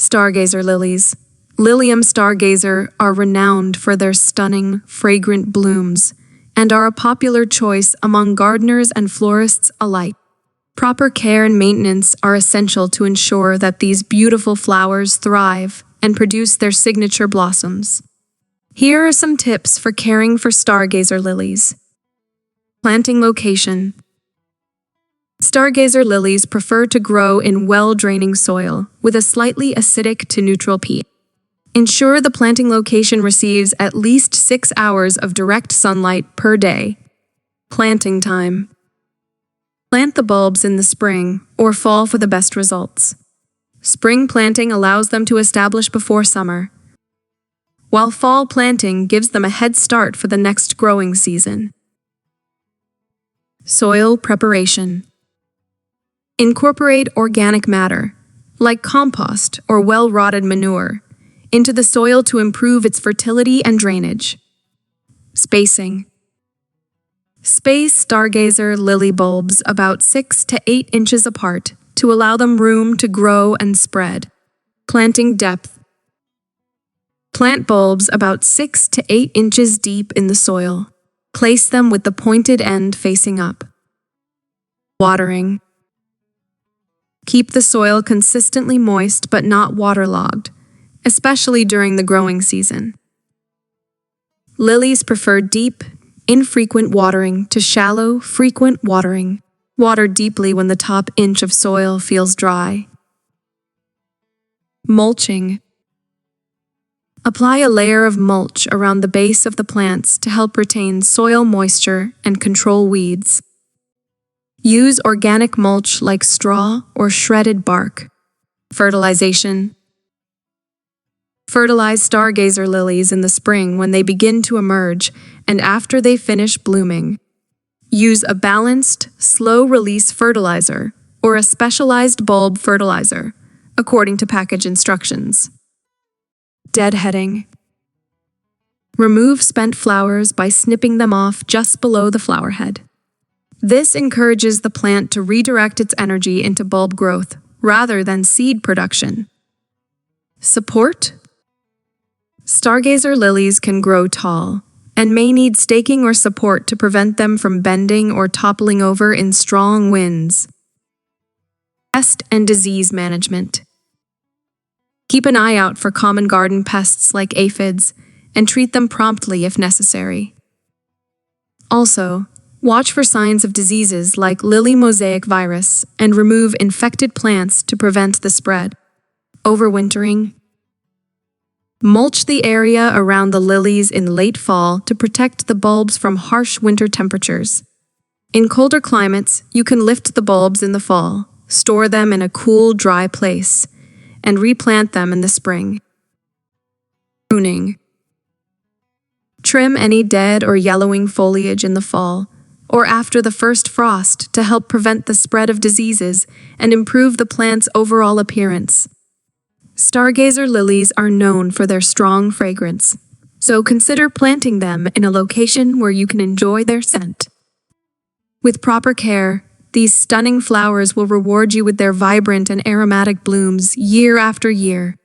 Stargazer lilies. Lilium stargazer are renowned for their stunning, fragrant blooms and are a popular choice among gardeners and florists alike. Proper care and maintenance are essential to ensure that these beautiful flowers thrive and produce their signature blossoms. Here are some tips for caring for stargazer lilies. Planting location. Stargazer lilies prefer to grow in well-draining soil with a slightly acidic to neutral pH. Ensure the planting location receives at least 6 hours of direct sunlight per day. Planting time. Plant the bulbs in the spring or fall for the best results. Spring planting allows them to establish before summer, while fall planting gives them a head start for the next growing season. Soil preparation. Incorporate organic matter, like compost or well-rotted manure, into the soil to improve its fertility and drainage. Spacing. Space stargazer lily bulbs about 6 to 8 inches apart to allow them room to grow and spread. Planting depth. Plant bulbs about 6 to 8 inches deep in the soil. Place them with the pointed end facing up. Watering. Keep the soil consistently moist but not waterlogged, especially during the growing season. Lilies prefer deep, infrequent watering to shallow, frequent watering. Water deeply when the top inch of soil feels dry. Mulching. Apply a layer of mulch around the base of the plants to help retain soil moisture and control weeds. Use organic mulch like straw or shredded bark. Fertilization. Fertilize stargazer lilies in the spring when they begin to emerge and after they finish blooming. Use a balanced, slow-release fertilizer or a specialized bulb fertilizer, according to package instructions. Deadheading. Remove spent flowers by snipping them off just below the flower head. This encourages the plant to redirect its energy into bulb growth rather than seed production. Support. Stargazer lilies can grow tall and may need staking or support to prevent them from bending or toppling over in strong winds. Pest and disease management. Keep an eye out for common garden pests like aphids and treat them promptly if necessary. Also, watch for signs of diseases like lily mosaic virus and remove infected plants to prevent the spread. Overwintering. Mulch the area around the lilies in late fall to protect the bulbs from harsh winter temperatures. In colder climates, you can lift the bulbs in the fall, store them in a cool, dry place, and replant them in the spring. Pruning. Trim any dead or yellowing foliage in the fall or after the first frost to help prevent the spread of diseases and improve the plant's overall appearance. Stargazer lilies are known for their strong fragrance, so consider planting them in a location where you can enjoy their scent. With proper care, these stunning flowers will reward you with their vibrant and aromatic blooms year after year.